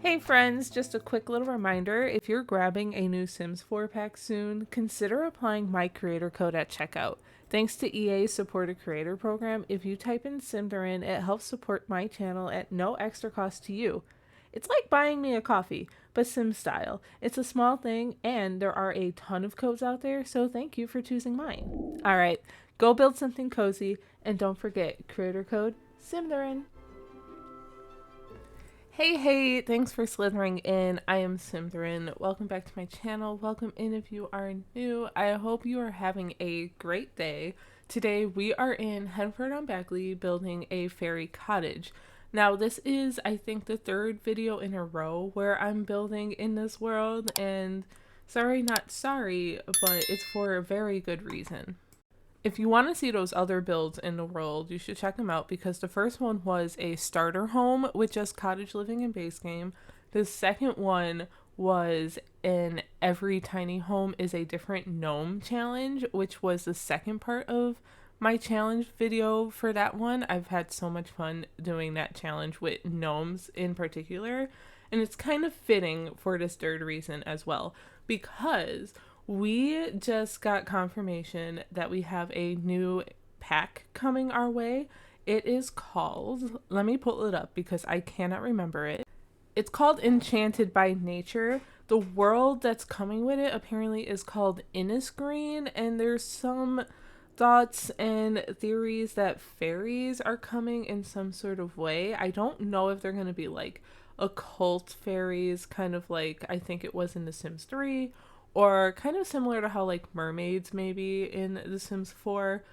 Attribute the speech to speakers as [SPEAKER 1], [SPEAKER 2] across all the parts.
[SPEAKER 1] Hey friends, just a quick little reminder, if you're grabbing a new Sims 4 pack soon, consider applying my creator code at checkout. Thanks to EA's supported creator program, if you type in Symtherin, it helps support my channel at no extra cost to you. It's like buying me a coffee, but Sim style. It's a small thing, and there are a ton of codes out there, so thank you for choosing mine. Alright, go build something cozy, and don't forget, creator code Symtherin. Hey, thanks for slithering in. I am Symtherin. Welcome back to my channel. Welcome in if you are new. I hope you are having a great day. Today we are in Henford-on-Bagley building a fairy cottage. Now this is, I think, the third video in a row where I'm building in this world, and sorry not sorry, but it's for a very good reason. If you want to see those other builds in the world, you should check them out because the first one was a starter home with just cottage living and base game. The second one was an every tiny home is a different gnome challenge, which was the second part of my challenge video for that one. I've had so much fun doing that challenge with gnomes in particular, and it's kind of fitting for this third reason as well, because we just got confirmation that we have a new pack coming our way. It is called, let me pull it up because I cannot remember it. It's called Enchanted by Nature. The world that's coming with it apparently is called Innisgreen, and there's some thoughts and theories that fairies are coming in some sort of way. I don't know if they're going to be like occult fairies, kind of like I think it was in The Sims 3, or kind of similar to how like mermaids maybe in The Sims 4.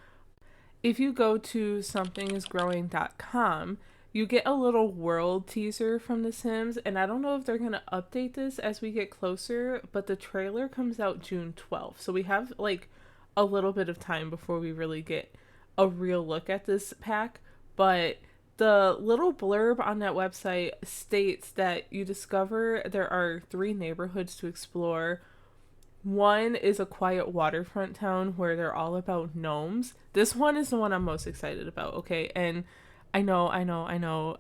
[SPEAKER 1] If you go to somethingisgrowing.com, you get a little world teaser from The Sims, and I don't know if they're going to update this as we get closer, but the trailer comes out June 12th. So we have like a little bit of time before we really get a real look at this pack. But the little blurb on that website states that you discover there are 3 neighborhoods to explore. One is a quiet waterfront town where they're all about gnomes. This one is the one I'm most excited about, okay? And I know.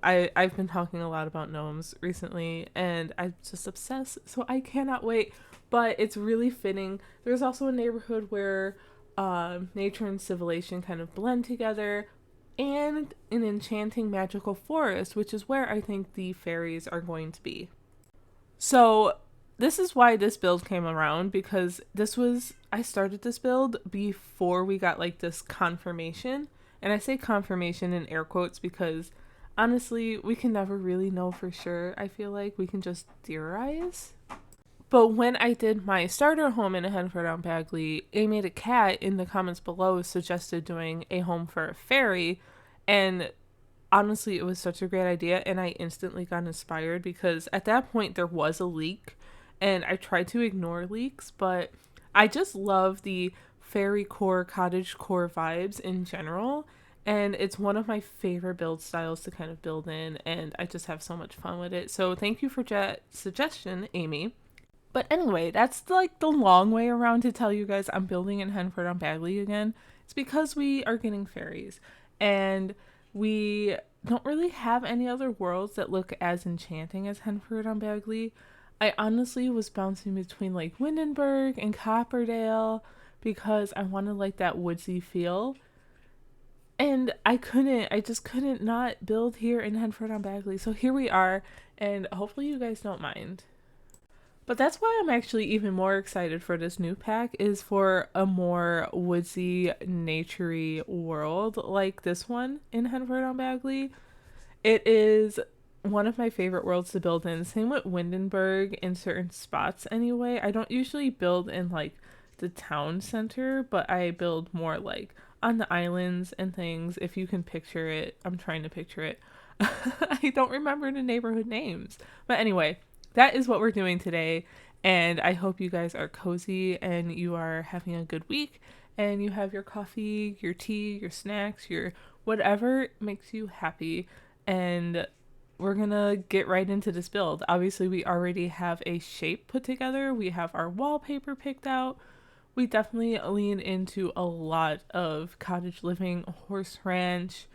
[SPEAKER 1] I've been talking a lot about gnomes recently, and I'm just obsessed, so I cannot wait. But it's really fitting. There's also a neighborhood where nature and civilization kind of blend together, and an enchanting magical forest, which is where I think the fairies are going to be. So this is why this build came around, because I started this build before we got like this confirmation. And I say confirmation in air quotes because honestly, we can never really know for sure. I feel like we can just theorize. But when I did my starter home in Henford-on-Bagley, Amy the cat in the comments below suggested doing a home for a fairy. And honestly, it was such a great idea, and I instantly got inspired because at that point there was a leak, and I tried to ignore leaks, but I just love the Fairycore, Cottagecore vibes in general, and it's one of my favorite build styles to kind of build in, and I just have so much fun with it. So thank you for that suggestion, Amy. But anyway, that's like the long way around to tell you guys I'm building in Henford-on-Bagley again. It's because we are getting fairies, and we don't really have any other worlds that look as enchanting as Henford-on-Bagley. I honestly was bouncing between like Windenburg and Copperdale because I wanted like that woodsy feel. And I just couldn't not build here in Henford-on-Bagley. So here we are, and hopefully you guys don't mind. But that's why I'm actually even more excited for this new pack, is for a more woodsy, naturey world like this one in Henford-on-Bagley. It is one of my favorite worlds to build in. Same with Windenburg in certain spots anyway. I don't usually build in like the town center, but I build more like on the islands and things. If you can picture it, I'm trying to picture it. I don't remember the neighborhood names. But anyway, that is what we're doing today, and I hope you guys are cozy and you are having a good week, and you have your coffee, your tea, your snacks, your whatever makes you happy, and we're gonna get right into this build. Obviously, we already have a shape put together. We have our wallpaper picked out. We definitely lean into a lot of cottage living, horse ranch.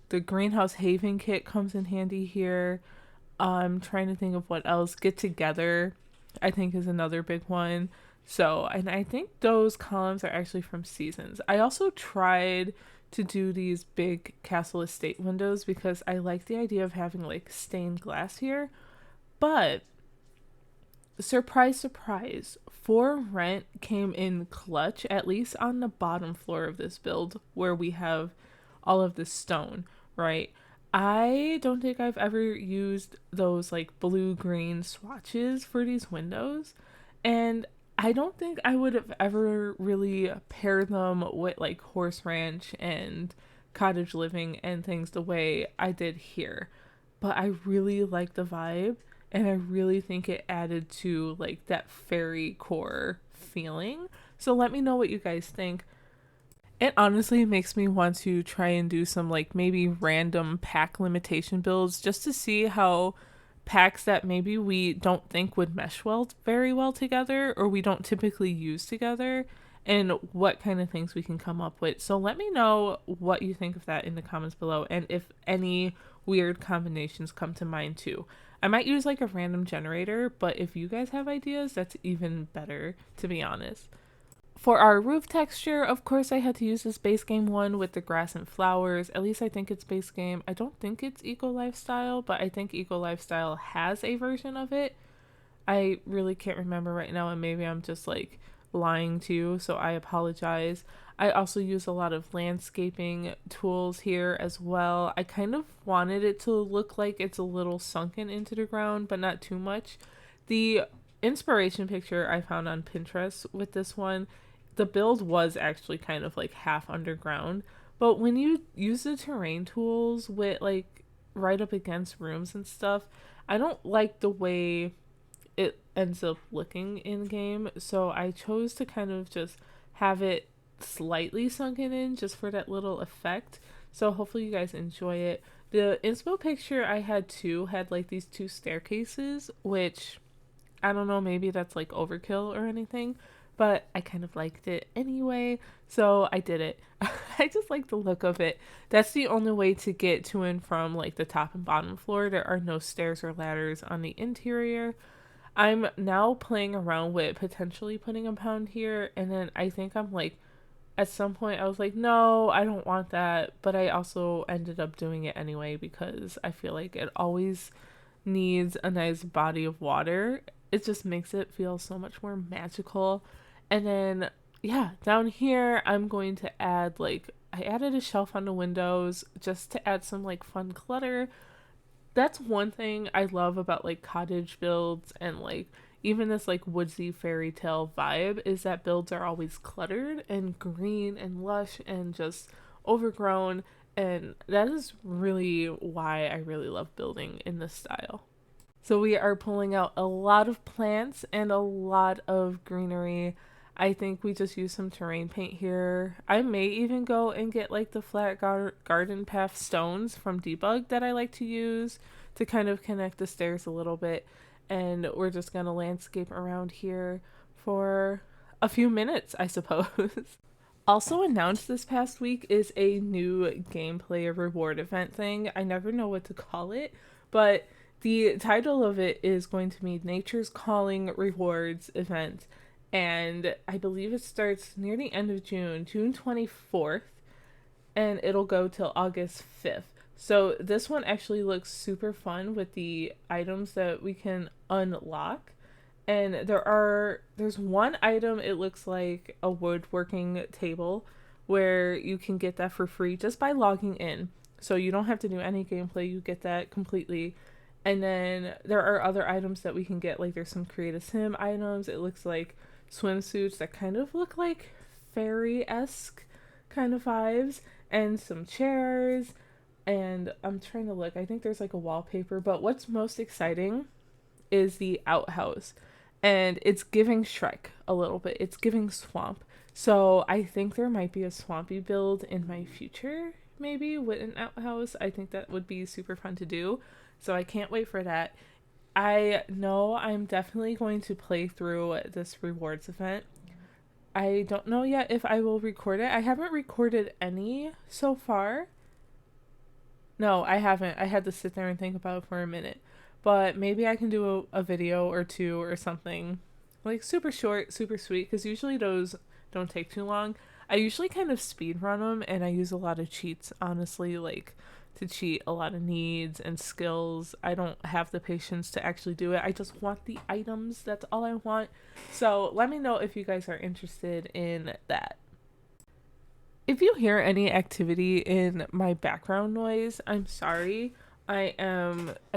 [SPEAKER 1] The greenhouse haven kit comes in handy here. I'm trying to think of what else. Get together, I think, is another big one. So, and I think those columns are actually from seasons. I also tried to do these big castle estate windows because I like the idea of having like stained glass here. But surprise, surprise, for rent came in clutch, at least on the bottom floor of this build where we have all of this stone, right? I don't think I've ever used those like blue green swatches for these windows. And I don't think I would have ever really paired them with like horse ranch and cottage living and things the way I did here. But I really like the vibe, and I really think it added to like that fairy core feeling. So let me know what you guys think. It honestly makes me want to try and do some like maybe random pack limitation builds just to see how packs that maybe we don't think would mesh well very well together or we don't typically use together and what kind of things we can come up with. So let me know what you think of that in the comments below and if any weird combinations come to mind too. I might use like a random generator, but if you guys have ideas, that's even better, to be honest. For our roof texture, of course, I had to use this base game one with the grass and flowers. At least I think it's base game. I don't think it's Eco Lifestyle, but I think Eco Lifestyle has a version of it. I really can't remember right now, and maybe I'm just like lying to you, so I apologize. I also use a lot of landscaping tools here as well. I kind of wanted it to look like it's a little sunken into the ground, but not too much. The inspiration picture I found on Pinterest with this one, the build was actually kind of like half underground, but when you use the terrain tools with like right up against rooms and stuff, I don't like the way it ends up looking in game, so I chose to kind of just have it slightly sunken in just for that little effect. So hopefully you guys enjoy it. The inspo picture I had too had like these two staircases, which I don't know, maybe that's like overkill or anything, but I kind of liked it anyway, so I did it. I just like the look of it. That's the only way to get to and from like the top and bottom floor. There are no stairs or ladders on the interior. I'm now playing around with potentially putting a pound here, and then I think I'm like, at some point I was like, no, I don't want that, but I also ended up doing it anyway because I feel like it always needs a nice body of water. It just makes it feel so much more magical. And then, yeah, down here, I'm going to add like, I added a shelf on the windows just to add some like fun clutter. That's one thing I love about like cottage builds and like even this like woodsy fairy tale vibe is that builds are always cluttered and green and lush and just overgrown, and that is really why I really love building in this style. So we are pulling out a lot of plants and a lot of greenery. I think we just use some terrain paint here. I may even go and get like the flat garden path stones from Debug that I like to use to kind of connect the stairs a little bit. And we're just going to landscape around here for a few minutes, I suppose. Also announced this past week is a new gameplay reward event thing. I never know what to call it, but the title of it is going to be Nature's Calling Rewards Event, and I believe it starts near the end of June, June 24th, and it'll go till August 5th. So this one actually looks super fun with the items that we can unlock. And there's one item, it looks like a woodworking table, where you can get that for free just by logging in. So you don't have to do any gameplay, you get that completely. And then there are other items that we can get, like there's some create a sim items. It looks like swimsuits that kind of look like fairy-esque kind of vibes, and some chairs, and I'm trying to look. I think there's like a wallpaper, but what's most exciting is the outhouse. And it's giving Shrek a little bit. It's giving swamp. So I think there might be a swampy build in my future, maybe with an outhouse. I think that would be super fun to do. So I can't wait for that. I know I'm definitely going to play through this rewards event. I don't know yet if I will record it. I haven't recorded any so far. No, I haven't. I had to sit there and think about it for a minute. but maybe I can do a video or two or something like super short, super sweet, because usually those don't take too long. I usually kind of speed run them, and I use a lot of cheats, honestly, like to cheat a lot of needs and skills. I don't have the patience to actually do it. I just want the items. That's all I want. So let me know if you guys are interested in that. If you hear any activity in my background noise, I'm sorry. I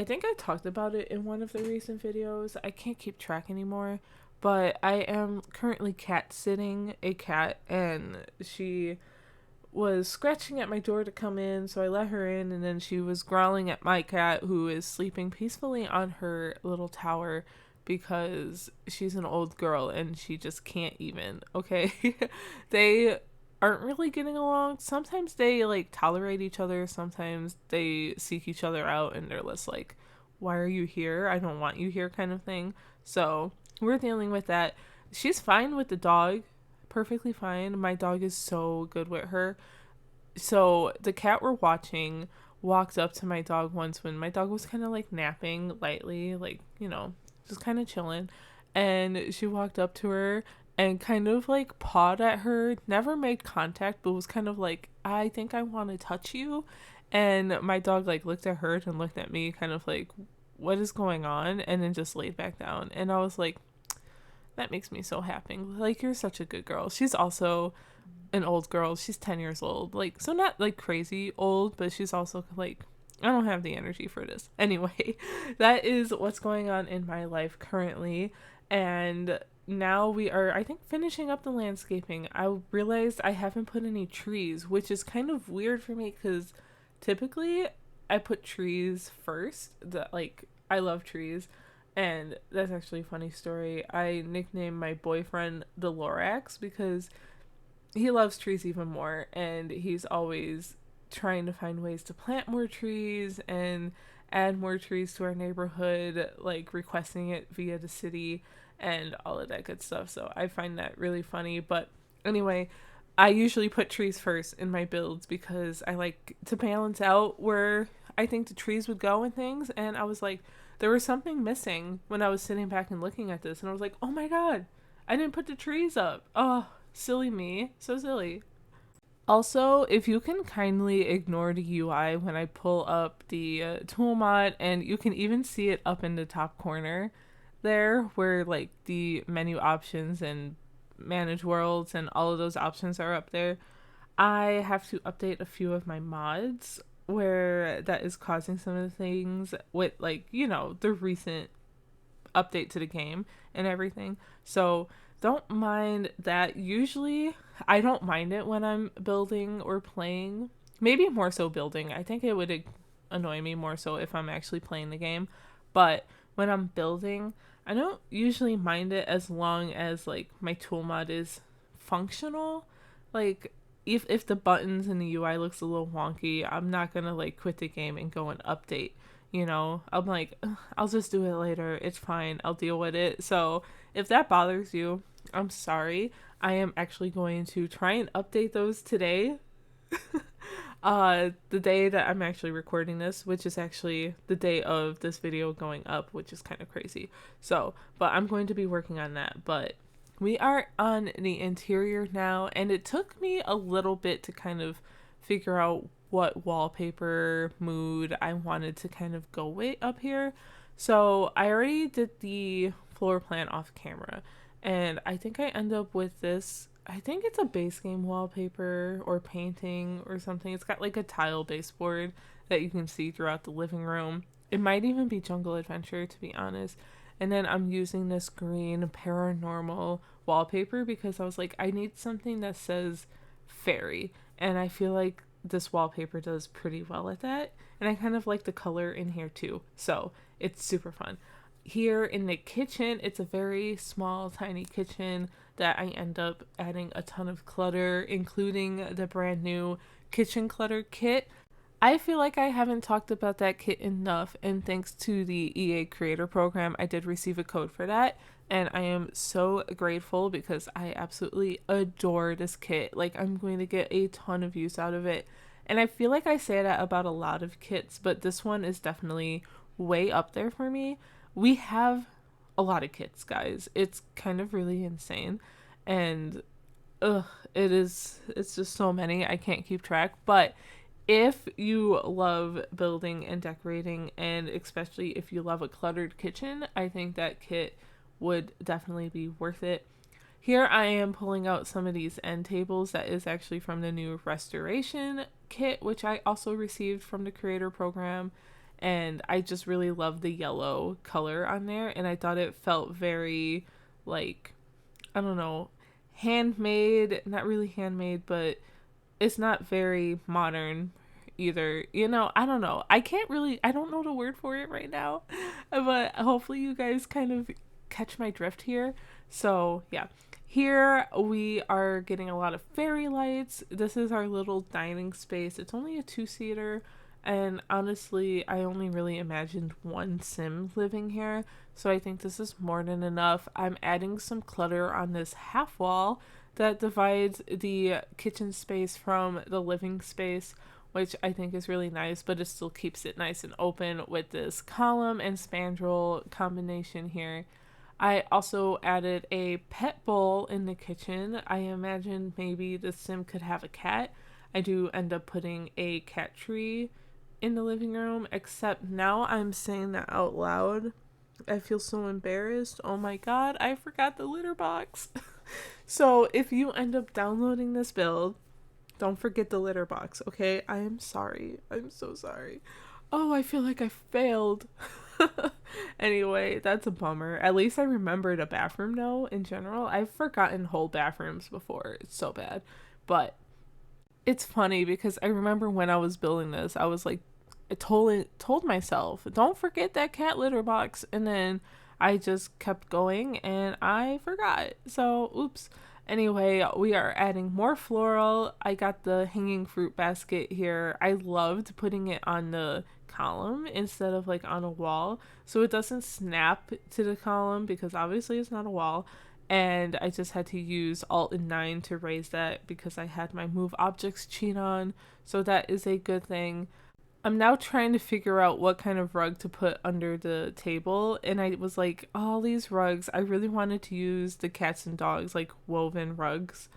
[SPEAKER 1] think I talked about it in one of the recent videos. I can't keep track anymore, but I am currently cat sitting a cat, and she was scratching at my door to come in, so I let her in, and then she was growling at my cat, who is sleeping peacefully on her little tower because she's an old girl and she just can't even, okay? They aren't really getting along. Sometimes they like tolerate each other, sometimes they seek each other out and they're less like, why are you here? I don't want you here, kind of thing. So we're dealing with that. She's fine with the dog, perfectly fine. My dog is so good with her. So the cat we're watching walked up to my dog once when my dog was kind of like napping lightly, like, just kind of chilling. And she walked up to her and kind of like pawed at her, never made contact, but was kind of like, I think I want to touch you. And my dog like looked at her and looked at me, kind of like, what is going on? And then just laid back down. And I was like, that makes me so happy. Like, you're such a good girl. She's also an old girl. She's 10 years old. Like, so not like crazy old, but she's also like, I don't have the energy for this. Anyway, that is what's going on in my life currently. And now we are, I think, finishing up the landscaping. I realized I haven't put any trees, which is kind of weird for me because typically I put trees first. That, like, I love trees. And that's actually a funny story. I nicknamed my boyfriend the Lorax because he loves trees even more, and he's always trying to find ways to plant more trees and add more trees to our neighborhood, like requesting it via the city and all of that good stuff. So I find that really funny. But anyway, I usually put trees first in my builds because I like to balance out where I think the trees would go and things. And I was like, there was something missing when I was sitting back and looking at this, and I was like, oh my god, I didn't put the trees up. Oh, silly me. So silly. Also, if you can kindly ignore the UI when I pull up the tool mod, and you can even see it up in the top corner there where like the menu options and manage worlds and all of those options are up there. I have to update a few of my mods where that is causing some of the things with, like, the recent update to the game and everything. So don't mind that. Usually I don't mind it when I'm building or playing. Maybe more so building. I think it would annoy me more so if I'm actually playing the game. But when I'm building, I don't usually mind it as long as like my tool mod is functional. Like, if the buttons and the UI looks a little wonky, I'm not gonna like quit the game and go and update. I'm like, I'll just do it later. It's fine. I'll deal with it. So if that bothers you, I'm sorry. I am actually going to try and update those today. The day that I'm actually recording this, which is actually the day of this video going up, which is kind of crazy. So, but I'm going to be working on that. But we are on the interior now, and it took me a little bit to kind of figure out what wallpaper mood I wanted to kind of go with up here. So I already did the floor plan off camera, and I think I end up with this. I think it's a base game wallpaper or painting or something. It's got like a tile baseboard that you can see throughout the living room. It might even be Jungle Adventure, to be honest. And then I'm using this green paranormal wallpaper because I was like, I need something that says fairy. And I feel like this wallpaper does pretty well at that. And I kind of like the color in here too. So it's super fun. Here in the kitchen, it's a very small, tiny kitchen that I end up adding a ton of clutter, including the brand new kitchen clutter kit. I feel like I haven't talked about that kit enough, and thanks to the EA Creator Program, I did receive a code for that, and I am so grateful because I absolutely adore this kit. Like, I'm going to get a ton of use out of it, and I feel like I say that about a lot of kits, but this one is definitely way up there for me. We have a lot of kits, guys. It's kind of really insane. And ugh, it's just so many. I can't keep track. But if you love building and decorating, and especially if you love a cluttered kitchen, I think that kit would definitely be worth it. Here I am pulling out some of these end tables that is actually from the new restoration kit, which I also received from the creator program. And I just really love the yellow color on there. And I thought it felt very, like, I don't know, handmade. Not really handmade, but it's not very modern either. I don't know. I don't know the word for it right now. But hopefully you guys kind of catch my drift here. So, yeah. Here we are getting a lot of fairy lights. This is our little dining space. It's only a 2-seater, and honestly, I only really imagined one sim living here, so I think this is more than enough. I'm adding some clutter on this half wall that divides the kitchen space from the living space, which I think is really nice, but it still keeps it nice and open with this column and spandrel combination here. I also added a pet bowl in the kitchen. I imagine maybe the sim could have a cat. I do end up putting a cat tree in the living room, except now I'm saying that out loud. I feel so embarrassed. Oh my god, I forgot the litter box. So if you end up downloading this build, don't forget the litter box, okay? I am sorry. I'm so sorry. Oh, I feel like I failed. Anyway, that's a bummer. At least I remembered a bathroom now in general. I've forgotten whole bathrooms before. It's so bad. But it's funny because I remember when I was building this, I was like, I told myself, don't forget that cat litter box. And then I just kept going and I forgot. So, oops. Anyway, we are adding more floral. I got the hanging fruit basket here. I loved putting it on the column instead of like on a wall, so it doesn't snap to the column because obviously it's not a wall. And I just had to use Alt and 9 to raise that because I had my move objects cheat on, so that is a good thing. I'm now trying to figure out what kind of rug to put under the table, and I was like, all these rugs, I really wanted to use the cats and dogs like woven rugs,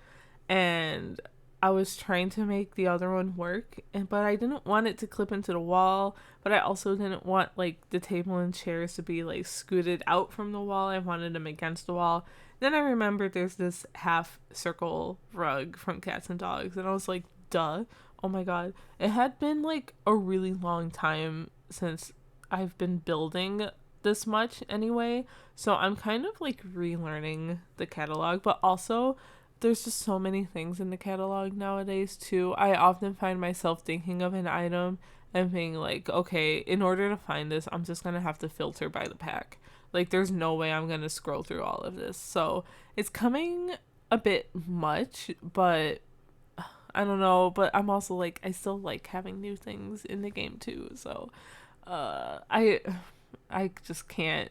[SPEAKER 1] and I was trying to make the other one work, but I didn't want it to clip into the wall, but I also didn't want like the table and chairs to be like scooted out from the wall. I wanted them against the wall. Then I remembered there's this half circle rug from cats and dogs, and I was like, duh. Oh my god. It had been like a really long time since I've been building this much anyway, so I'm kind of like relearning the catalog, but also there's just so many things in the catalog nowadays too. I often find myself thinking of an item and being like, okay, in order to find this, I'm just gonna have to filter by the pack. Like, there's no way I'm gonna scroll through all of this. So it's coming a bit much, but I don't know. But I'm also like, I still like having new things in the game too. So I just can't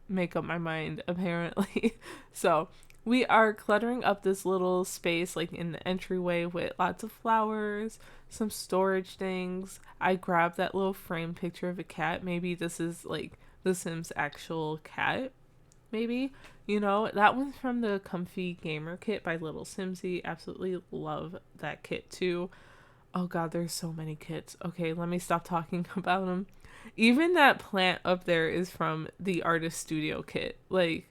[SPEAKER 1] make up my mind apparently. So we are cluttering up this little space like in the entryway with lots of flowers, some storage things. I grabbed that little frame picture of a cat. Maybe this is like the Sims actual cat. Maybe, that one's from the Comfy Gamer kit by Little Simsy. Absolutely love that kit too. Oh god, there's so many kits. Okay, let me stop talking about them. Even that plant up there is from the Artist Studio kit. Like,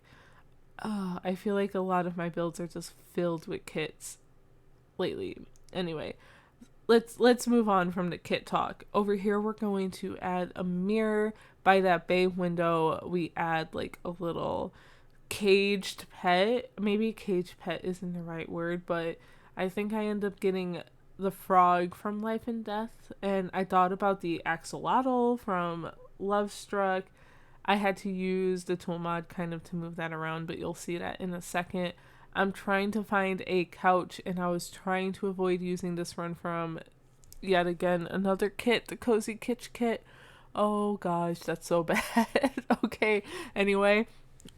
[SPEAKER 1] I feel like a lot of my builds are just filled with kits lately. Anyway, let's move on from the kit talk. Over here, we're going to add a mirror. By that bay window, we add like a little caged pet. Maybe caged pet isn't the right word, but I think I end up getting the frog from Life and Death, and I thought about the axolotl from Love Struck. I had to use the tool mod kind of to move that around, but you'll see that in a second. I'm trying to find a couch, and I was trying to avoid using this one from, yet again, another kit, the Cozy Kitsch kit. Oh gosh, that's so bad. Okay, anyway,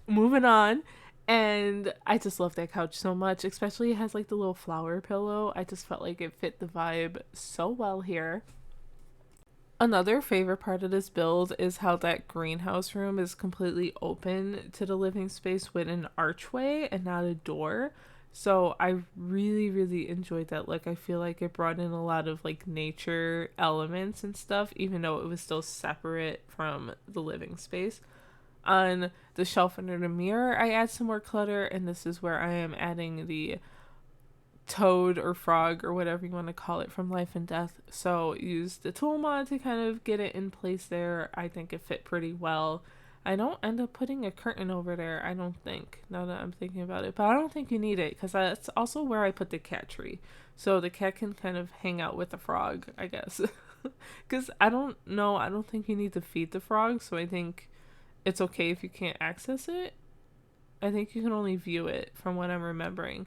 [SPEAKER 1] moving on. And I just love that couch so much, especially it has like the little flower pillow. I just felt like it fit the vibe so well here. Another favorite part of this build is how that greenhouse room is completely open to the living space with an archway and not a door. So I really, really enjoyed that look. I feel like it brought in a lot of like nature elements and stuff, even though it was still separate from the living space. On the shelf under the mirror, I add some more clutter, and this is where I am adding the toad or frog or whatever you want to call it from Life and Death. So use the tool mod to kind of get it in place there. I think it fit pretty well. I don't end up putting a curtain over there, I don't think, now that I'm thinking about it. But I don't think you need it because that's also where I put the cat tree. So the cat can kind of hang out with the frog, I guess. Because I don't know, I don't think you need to feed the frog. So I think it's okay if you can't access it. I think you can only view it from what I'm remembering.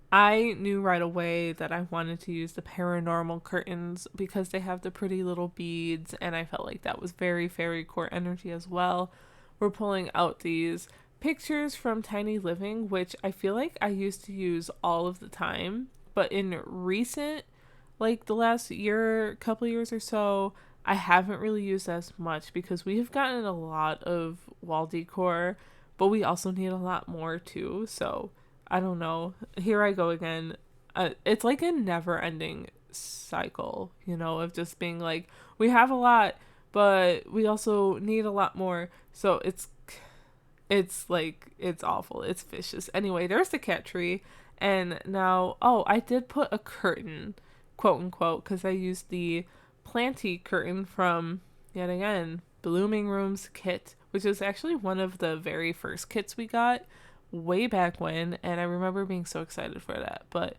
[SPEAKER 1] I knew right away that I wanted to use the paranormal curtains because they have the pretty little beads, and I felt like that was very fairy core energy as well. We're pulling out these pictures from Tiny Living, which I feel like I used to use all of the time, but in recent, like the last year, couple years or so, I haven't really used as much because we have gotten a lot of wall decor, but we also need a lot more too. So I don't know. Here I go again. It's like a never ending cycle, of just being like, we have a lot, but we also need a lot more. So it's like, it's awful. It's vicious. Anyway, there's the cat tree. And now, oh, I did put a curtain, quote unquote, because I used the planty curtain from, yet again, Blooming Rooms kit, which is actually one of the very first kits we got way back when, and I remember being so excited for that. But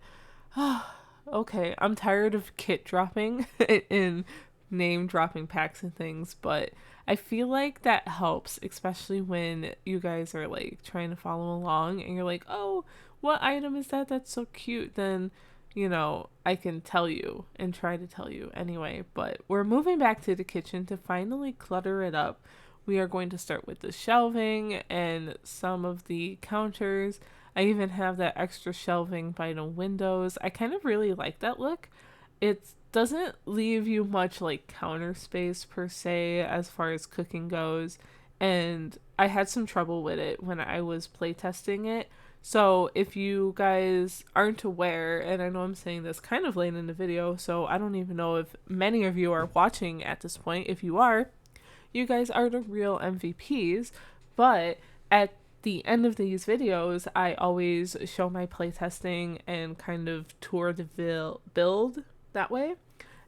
[SPEAKER 1] okay, I'm tired of kit dropping in name dropping packs and things, but I feel like that helps, especially when you guys are like trying to follow along and you're like, oh, what item is that? That's so cute. Then, I can tell you and try to tell you anyway. But we're moving back to the kitchen to finally clutter it up. We are going to start with the shelving and some of the counters. I even have that extra shelving by the windows. I kind of really like that look. It doesn't leave you much like counter space per se as far as cooking goes. And I had some trouble with it when I was playtesting it. So if you guys aren't aware, and I know I'm saying this kind of late in the video, so I don't even know if many of you are watching at this point. If you are, you guys are the real MVPs. But at the end of these videos, I always show my playtesting and kind of tour the build that way.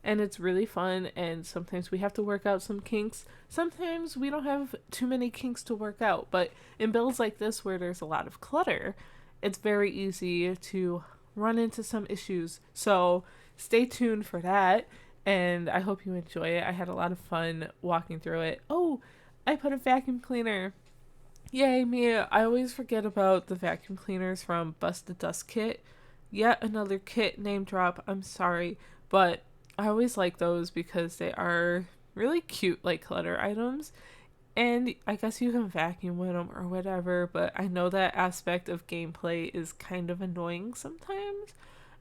[SPEAKER 1] And it's really fun, and sometimes we have to work out some kinks. Sometimes we don't have too many kinks to work out, but in builds like this where there's a lot of clutter, it's very easy to run into some issues. So stay tuned for that, and I hope you enjoy it. I had a lot of fun walking through it. Oh, I put a vacuum cleaner. Yay, me. I always forget about the vacuum cleaners from Bust the Dust kit. Yet another kit name drop. I'm sorry, but I always like those because they are really cute, like clutter items. And I guess you can vacuum with them or whatever, but I know that aspect of gameplay is kind of annoying sometimes.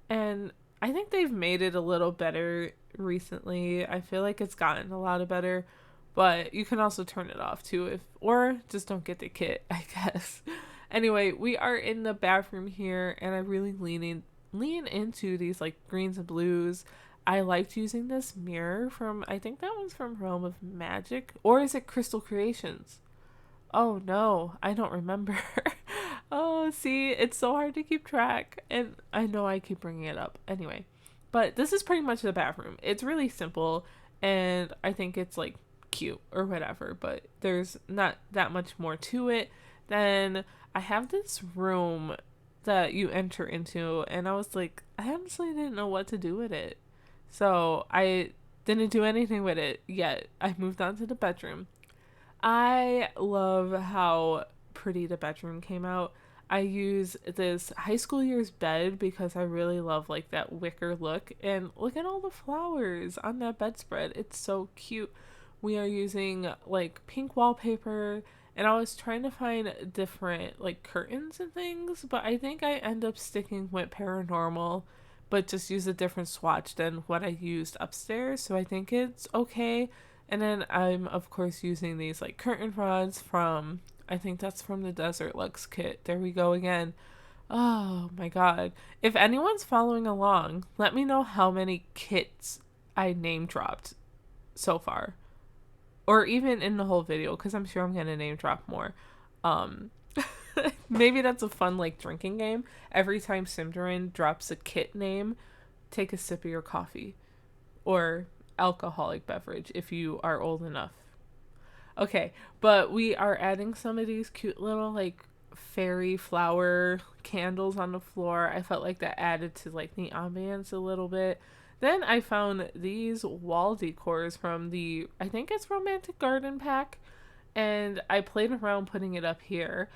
[SPEAKER 1] And I think they've made it a little better recently. I feel like it's gotten a lot of better, but you can also turn it off too, or just don't get the kit, I guess. Anyway, we are in the bathroom here, and I really lean into these like greens and blues. I liked using this mirror from, I think that one's from Realm of Magic, or is it Crystal Creations? Oh no, I don't remember. Oh, see, it's so hard to keep track, and I know I keep bringing it up. Anyway, but this is pretty much the bathroom. It's really simple, and I think it's like cute or whatever, but there's not that much more to it. Then I have this room that you enter into, and I was like, I honestly didn't know what to do with it. So I didn't do anything with it yet. I moved on to the bedroom. I love how pretty the bedroom came out. I use this high school year's bed because I really love like that wicker look, and look at all the flowers on that bedspread. It's so cute. We are using like pink wallpaper, and I was trying to find different like curtains and things, but I think I end up sticking with paranormal but just use a different swatch than what I used upstairs. So I think it's okay. And then I'm of course using these like curtain rods from, I think that's from the Desert Lux kit. There we go again. Oh my god. If anyone's following along, let me know how many kits I name dropped so far. Or even in the whole video, because I'm sure I'm going to name drop more. Um, Maybe that's a fun like drinking game. Every time Symtherin drops a kit name, take a sip of your coffee. Or alcoholic beverage if you are old enough. Okay, but we are adding some of these cute little like fairy flower candles on the floor. I felt like that added to like the ambience a little bit. Then I found these wall decors from the, I think it's Romantic Garden pack, and I played around putting it up here.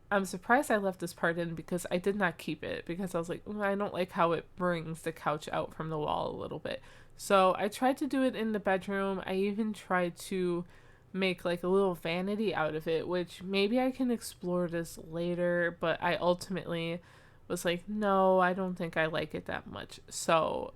[SPEAKER 1] I'm surprised I left this part in because I did not keep it because I was like, I don't like how it brings the couch out from the wall a little bit. So I tried to do it in the bedroom. I even tried to make like a little vanity out of it, which maybe I can explore this later, but I ultimately was like, no, I don't think I like it that much. So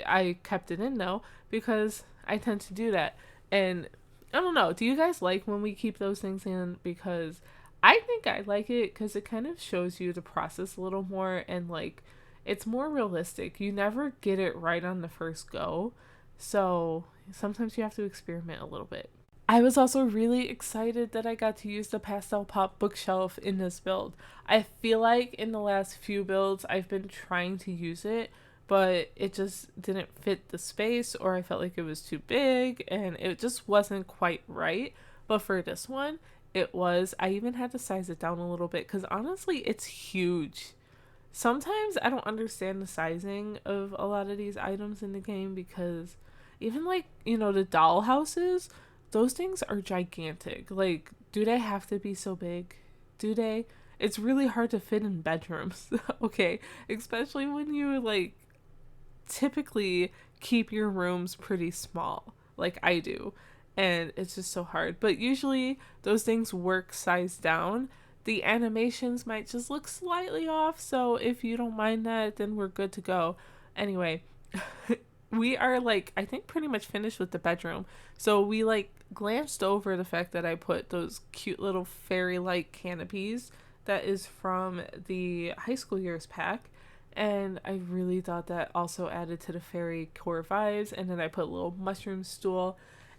[SPEAKER 1] I kept it in though because I tend to do that. And I don't know, do you guys like when we keep those things in? Because I think I like it because it kind of shows you the process a little more, and like it's more realistic. You never get it right on the first go. So sometimes you have to experiment a little bit. I was also really excited that I got to use the Pastel Pop bookshelf in this build. I feel like in the last few builds I've been trying to use it, but it just didn't fit the space, or I felt like it was too big and it just wasn't quite right. But for this one, it was. I even had to size it down a little bit because honestly, it's huge. Sometimes I don't understand the sizing of a lot of these items in the game because even like, the doll houses, those things are gigantic. Like, do they have to be so big? Do they? It's really hard to fit in bedrooms. Okay, especially when you like typically keep your rooms pretty small, like I do. And it's just so hard. But usually those things work sized down. The animations might just look slightly off, so if you don't mind that, then we're good to go. Anyway, we are like, I think pretty much finished with the bedroom. So we like glanced over the fact that I put those cute little fairy-like canopies that is from the high school years pack. And I really thought that also added to the fairy core vibes. And then I put a little mushroom stool.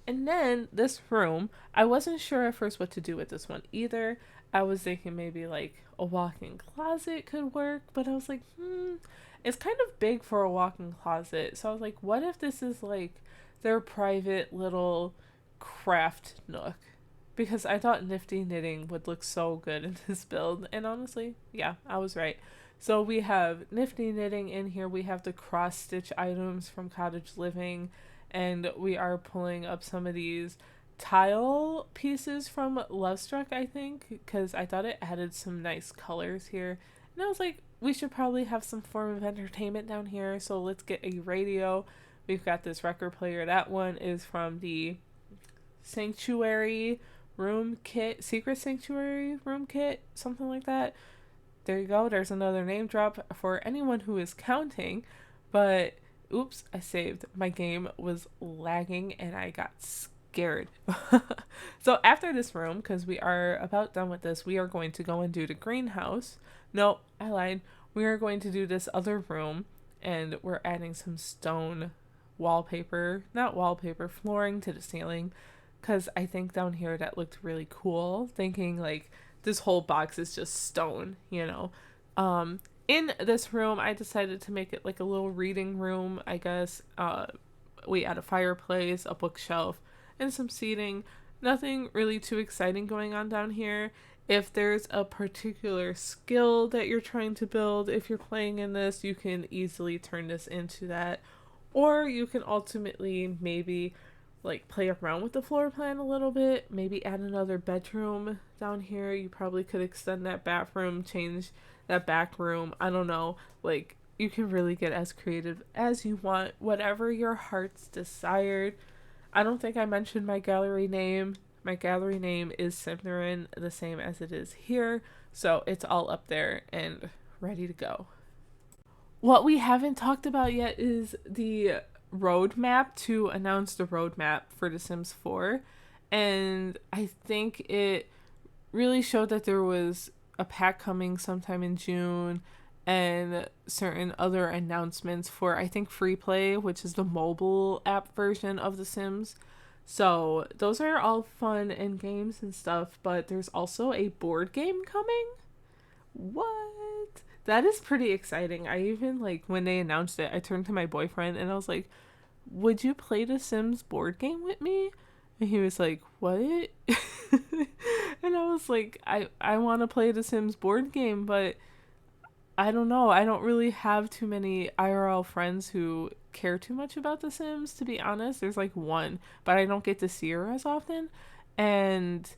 [SPEAKER 1] And then this room, I wasn't sure at first what to do with this one either. I was thinking maybe like a walk-in closet could work, but I was like, it's kind of big for a walk-in closet. So I was like, what if this is like their private little craft nook? Because I thought nifty knitting would look so good in this build. And honestly, yeah, I was right. So we have nifty knitting in here. We have the cross stitch items from Cottage Living. And we are pulling up some of these tile pieces from Lovestruck, I think, because I thought it added some nice colors here. And I was like, we should probably have some form of entertainment down here, so let's get a radio. We've got this record player. That one is from the Sanctuary Room Kit, Secret Sanctuary Room Kit, something like that. There you go. There's another name drop for anyone who is counting. But oops, I saved. My game was lagging and I got scared. So after this room, because we are about done with this, we are going to go and do the greenhouse. No, I lied. We are going to do this other room, and we're adding some stone wallpaper, not wallpaper, flooring to the ceiling, because I think down here that looked really cool, thinking like this whole box is just stone, In this room, I decided to make it like a little reading room, I guess. We had a fireplace, a bookshelf, and some seating. Nothing really too exciting going on down here. If there's a particular skill that you're trying to build, if you're playing in this, you can easily turn this into that. Or you can ultimately maybe like play around with the floor plan a little bit, maybe add another bedroom down here. You probably could extend that bathroom, change that back room. I don't know. Like, you can really get as creative as you want, whatever your heart's desired. I don't think I mentioned my gallery name. My gallery name is Symtherin, the same as it is here. So it's all up there and ready to go. What we haven't talked about yet is the roadmap to announce the roadmap for The Sims 4. And I think it really showed that there was a pack coming sometime in June and certain other announcements for, I think, Free Play, which is the mobile app version of The Sims. So those are all fun and games and stuff, but there's also a board game coming. What? That is pretty exciting. I even, like, when they announced it, I turned to my boyfriend and I was like, would you play the Sims board game with me? And he was like, what? And I was like, I want to play the Sims board game, but I don't know. I don't really have too many IRL friends who care too much about The Sims, to be honest. There's like one, but I don't get to see her as often. And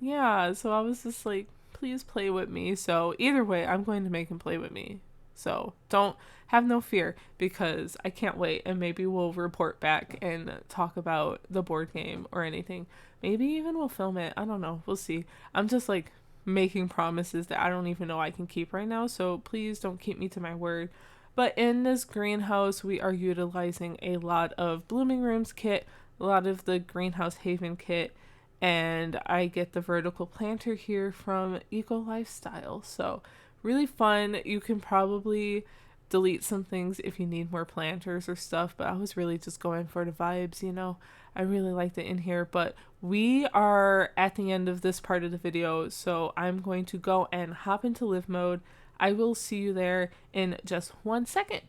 [SPEAKER 1] yeah, so I was just like, please play with me. So either way, I'm going to make him play with me. So don't have no fear, because I can't wait, and maybe we'll report back and talk about the board game or anything. Maybe even we'll film it. I don't know. We'll see. I'm just like making promises that I don't even know I can keep right now. So please don't keep me to my word. But in this greenhouse, we are utilizing a lot of Blooming Rooms kit, a lot of the Greenhouse Haven kit, and I get the vertical planter here from Eco Lifestyle. So really fun. You can probably delete some things if you need more planters or stuff, but I was really just going for the vibes, you know. I really liked it in here, but we are at the end of this part of the video, so I'm going to go and hop into live mode. I will see you there in just 1 second.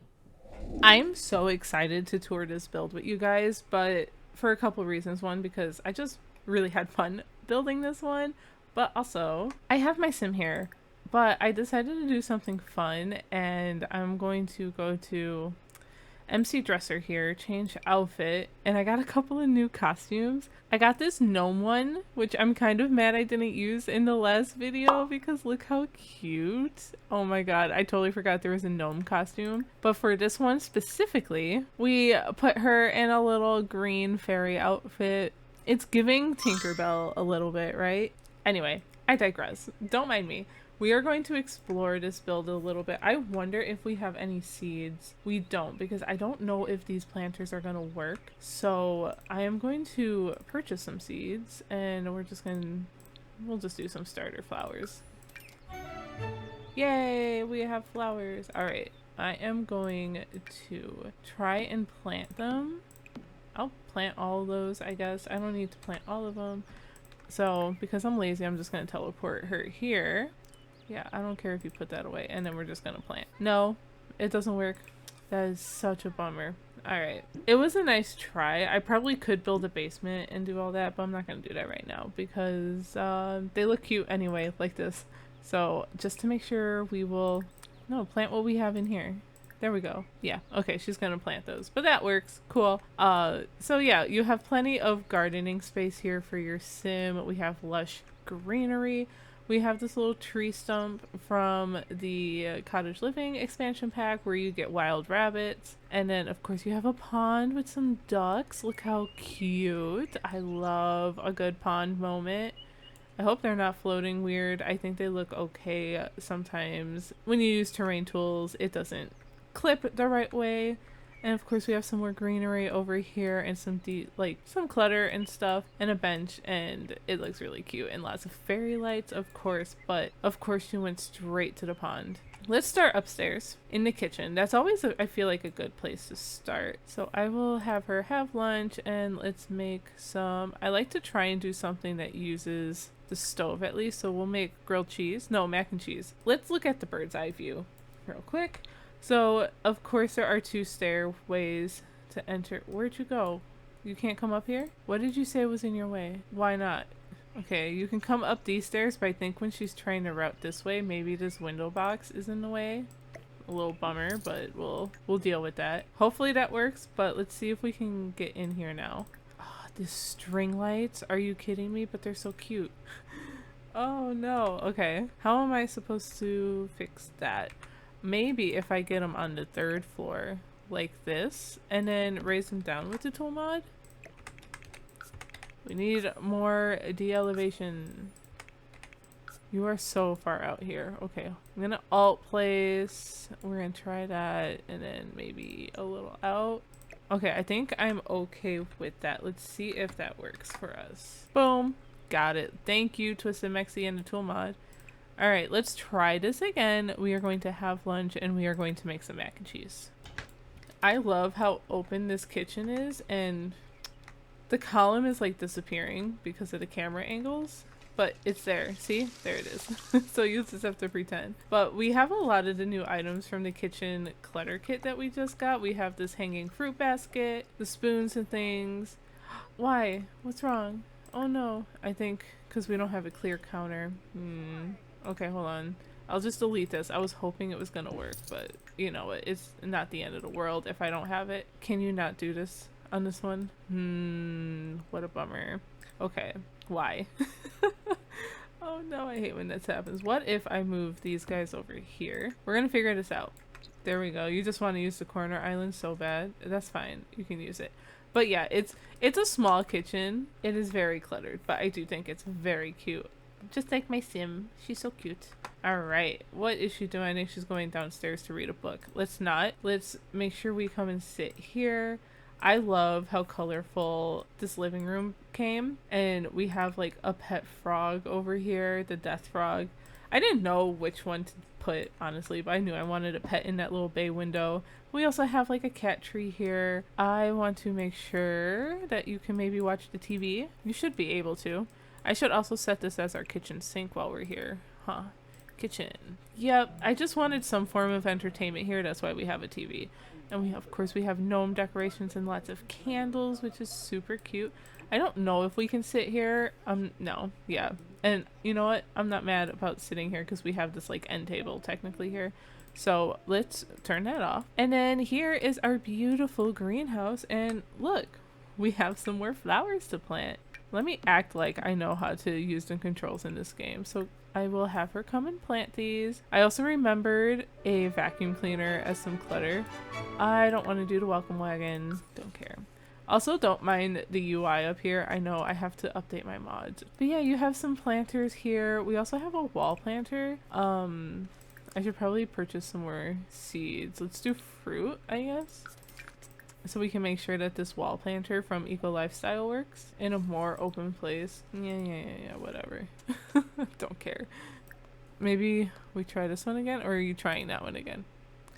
[SPEAKER 1] I'm so excited to tour this build with you guys, but for a couple reasons. One, because I just really had fun building this one, but also I have my sim here, but I decided to do something fun, and I'm going to go to MC Dresser here, change outfit, and I got a couple of new costumes. I got this gnome one, which I'm kind of mad I didn't use in the last video because look how cute. Oh my god, I totally forgot there was a gnome costume. But for this one specifically, we put her in a little green fairy outfit. It's giving Tinkerbell a little bit, right? Anyway, I digress. Don't mind me. We are going to explore this build a little bit. I wonder if we have any seeds. We don't, because I don't know if these planters are going to work. So I am going to purchase some seeds, and we'll just do some starter flowers. Yay, we have flowers. All right, I am going to try and plant them. I'll plant all of those, I guess. I don't need to plant all of them. So because I'm lazy, I'm just going to teleport her here. Yeah, I don't care if you put that away, and then we're just gonna plant. No, it doesn't work. That is such a bummer. Alright, it was a nice try. I probably could build a basement and do all that, but I'm not gonna do that right now because they look cute anyway, like this. So just to make sure, we will plant what we have in here. There we go. Yeah, okay, she's gonna plant those, but that works. Cool. So yeah, you have plenty of gardening space here for your sim. We have lush greenery. We have this little tree stump from the Cottage Living expansion pack where you get wild rabbits. And then, of course, you have a pond with some ducks. Look how cute. I love a good pond moment. I hope they're not floating weird. I think they look okay sometimes. When you use terrain tools, it doesn't clip the right way. And of course we have some more greenery over here and some some clutter and stuff and a bench, and it looks really cute, and lots of fairy lights, of course, but of course you went straight to the pond. Let's start upstairs in the kitchen. That's always, I feel like, a good place to start. So I will have her have lunch, and let's make some, I like to try and do something that uses the stove at least. So we'll make grilled cheese. No, mac and cheese. Let's look at the bird's eye view real quick. So, of course, there are 2 stairways to enter. Where'd you go? You can't come up here? What did you say was in your way? Why not? Okay, you can come up these stairs, but I think when she's trying to route this way, maybe this window box is in the way. A little bummer, but we'll deal with that. Hopefully that works, but let's see if we can get in here now. Oh, the string lights? Are you kidding me? But they're so cute. Oh no. Okay, how am I supposed to fix that? Maybe if I get them on the 3rd floor, like this, and then raise them down with the tool mod. We need more de-elevation. You are so far out here. Okay, I'm gonna alt place. We're gonna try that, and then maybe a little out. Okay, I think I'm okay with that. Let's see if that works for us. Boom. Got it. Thank you, Twisted Mexi and the Tool Mod. Alright, let's try this again. We are going to have lunch, and we are going to make some mac and cheese. I love how open this kitchen is, and the column is like disappearing because of the camera angles. But it's there. See? There it is. So you just have to pretend. But we have a lot of the new items from the kitchen clutter kit that we just got. We have this hanging fruit basket, the spoons and things. Why? What's wrong? Oh no. I think because we don't have a clear counter. Okay, hold on. I'll just delete this. I was hoping it was going to work, but you know what? It's not the end of the world if I don't have it. Can you not do this on this one? What a bummer. Okay. Why? Oh no, I hate when this happens. What if I move these guys over here? We're gonna figure this out. There we go. You just want to use the corner island so bad. That's fine. You can use it. But yeah, it's a small kitchen. It is very cluttered, but I do think it's very cute. Just like my sim. She's so cute. Alright, what is she doing? I think she's going downstairs to read a book. Let's not. Let's make sure we come and sit here. I love how colorful this living room came, and we have like a pet frog over here, the death frog. I didn't know which one to put, honestly, but I knew I wanted a pet in that little bay window. We also have like a cat tree here. I want to make sure that you can maybe watch the TV. You should be able to. I should also set this as our kitchen sink while we're here. Huh. Kitchen. Yep, I just wanted some form of entertainment here. That's why we have a TV. And we have, of course, we have gnome decorations and lots of candles, which is super cute. I don't know if we can sit here. No. Yeah. And you know what? I'm not mad about sitting here because we have this like end table technically here. So let's turn that off. And then here is our beautiful greenhouse. And look, we have some more flowers to plant. Let me act like I know how to use the controls in this game. So I will have her come and plant these. I also remembered a vacuum cleaner as some clutter. I don't want to do the welcome wagon. Don't care. Also, don't mind the UI up here. I know I have to update my mods. But yeah, you have some planters here. We also have a wall planter. I should probably purchase some more seeds. Let's do fruit, I guess. So we can make sure that this wall planter from Eco Lifestyle works in a more open place. Yeah, whatever. Don't care. Maybe we try this one again, or are you trying that one again?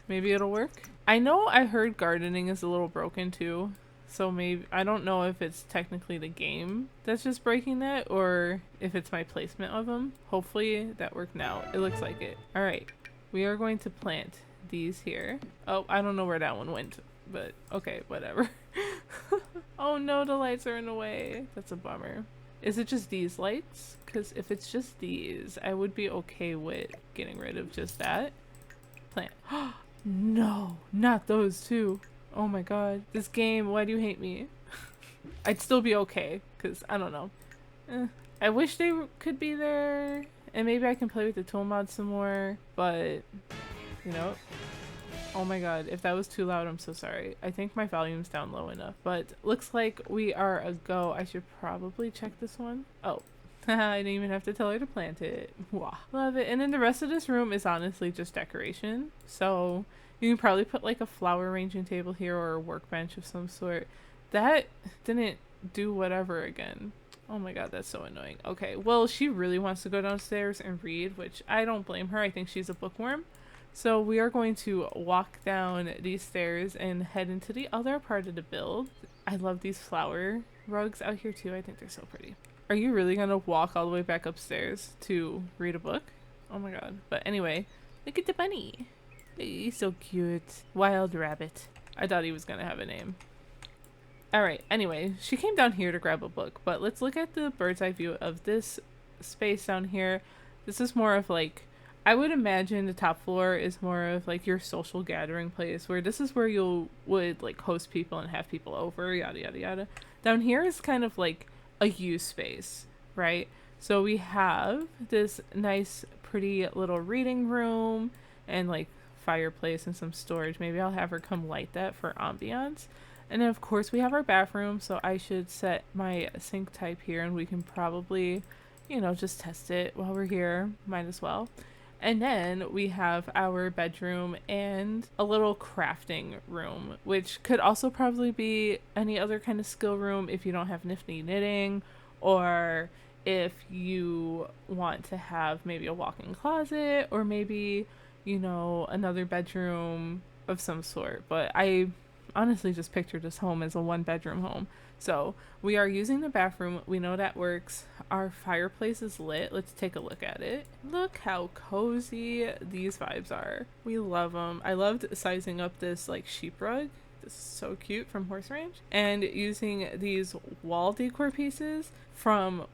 [SPEAKER 1] Maybe it'll work. I know I heard gardening is a little broken too. So maybe, I don't know if it's technically the game that's just breaking that, or if it's my placement of them. Hopefully that worked now. It looks like it. All right, we are going to plant these here. Oh, I don't know where that one went. But okay, whatever. Oh no, the lights are in the way. That's a bummer. Is it just these lights? Because if it's just these, I would be okay with getting rid of just that. Plant. No, not those two. Oh my god. This game, why do you hate me? I'd still be okay, because I don't know. I wish they could be there, and maybe I can play with the tool mod some more, but you know. Oh my god, if that was too loud, I'm so sorry. I think my volume's down low enough. But looks like we are a go. I should probably check this one. Oh, I didn't even have to tell her to plant it. Wow. Love it. And then the rest of this room is honestly just decoration. So you can probably put like a flower arranging table here or a workbench of some sort. That didn't do whatever again. Oh my god, that's so annoying. Okay, well, she really wants to go downstairs and read, which I don't blame her. I think she's a bookworm. So we are going to walk down these stairs and head into the other part of the build. I love these flower rugs out here too. I think they're so pretty. Are you really gonna walk all the way back upstairs to read a book? Oh my god. But anyway, look at the bunny. He's so cute. Wild rabbit. I thought he was gonna have a name. Alright, anyway, she came down here to grab a book, but let's look at the bird's eye view of this space down here. This is more of like, I would imagine the top floor is more of like your social gathering place, where this is where you would like host people and have people over, yada yada yada. Down here is kind of like a use space, right? So we have this nice pretty little reading room and like fireplace and some storage. Maybe I'll have her come light that for ambiance. And then of course we have our bathroom, so I should set my sink type here and we can probably you know, just test it while we're here. Might as well. And then we have our bedroom and a little crafting room, which could also probably be any other kind of skill room if you don't have nifty knitting, or if you want to have maybe a walk-in closet, or maybe, you know, another bedroom of some sort. But I honestly just pictured this home as a one bedroom home. So we are using the bathroom. We know that works. Our fireplace is lit. Let's take a look at it. Look how cozy these vibes are. We love them. I loved sizing up this like sheep rug. This is so cute from Horse Ranch. And using these wall decor pieces from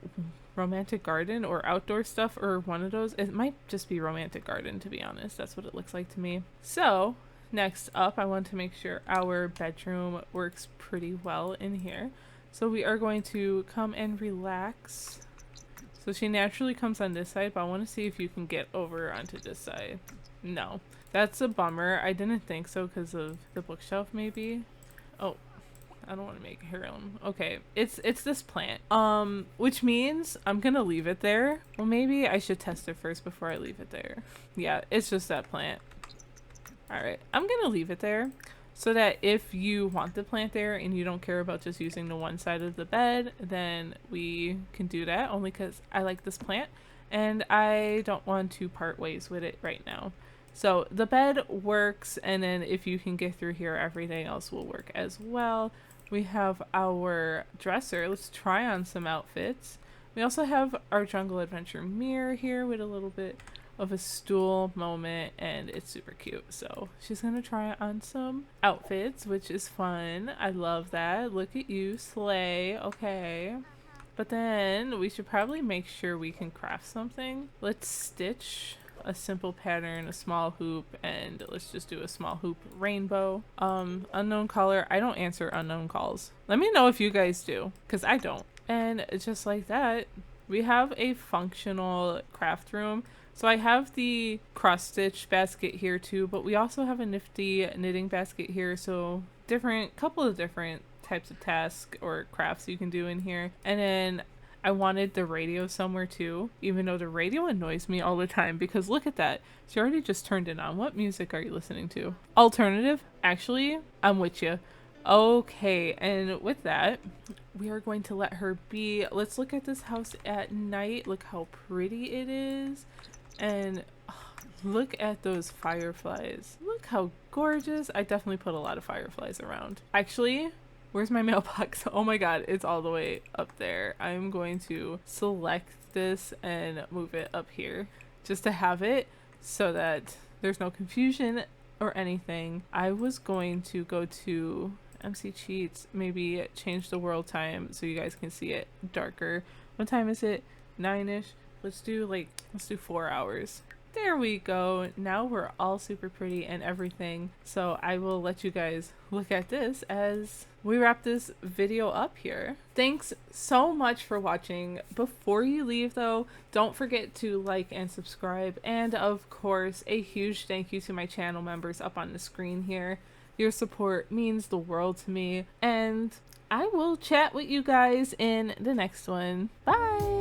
[SPEAKER 1] Romantic Garden or Outdoor Stuff, or one of those. It might just be Romantic Garden, to be honest. That's what it looks like to me. So next up, I want to make sure our bedroom works pretty well in here. So we are going to come and relax. So she naturally comes on this side, but I want to see if you can get over onto this side. No, that's a bummer. I didn't think so because of the bookshelf maybe. Oh, I don't want to make her own. Okay, it's this plant. Which means I'm gonna leave it there. Well, maybe I should test it first before I leave it there. Yeah, it's just that plant. Alright, I'm gonna leave it there so that if you want the plant there and you don't care about just using the one side of the bed, then we can do that, only because I like this plant and I don't want to part ways with it right now. So the bed works, and then if you can get through here, everything else will work as well. We have our dresser. Let's try on some outfits. We also have our Jungle Adventure mirror here with a little bit of a stool moment, and it's super cute. So she's gonna try on some outfits, which is fun. I love that. Look at you, slay. Okay, but then we should probably make sure we can craft something. Let's stitch a simple pattern, a small hoop, and let's just do a small hoop rainbow. Unknown caller. I don't answer unknown calls. Let me know if you guys do, because I don't. And just like that, we have a functional craft room. So I have the cross stitch basket here too, but we also have a nifty knitting basket here. So couple of different types of tasks or crafts you can do in here. And then I wanted the radio somewhere too, even though the radio annoys me all the time, because look at that. She already just turned it on. What music are you listening to? Alternative? Actually, I'm with you. Okay, and with that, we are going to let her be. Let's look at this house at night. Look how pretty it is. And look at those fireflies. Look how gorgeous. I definitely put a lot of fireflies around. Actually, where's my mailbox? Oh my god, it's all the way up there. I'm going to select this and move it up here just to have it so that there's no confusion or anything. I was going to go to MC Cheats, maybe change the world time so you guys can see it darker. What time is it? 9-ish. Let's do 4 hours. There we go. Now we're all super pretty and everything. So I will let you guys look at this as we wrap this video up here. Thanks so much for watching. Before you leave though, don't forget to like and subscribe. And of course, a huge thank you to my channel members up on the screen here. Your support means the world to me. And I will chat with you guys in the next one. Bye!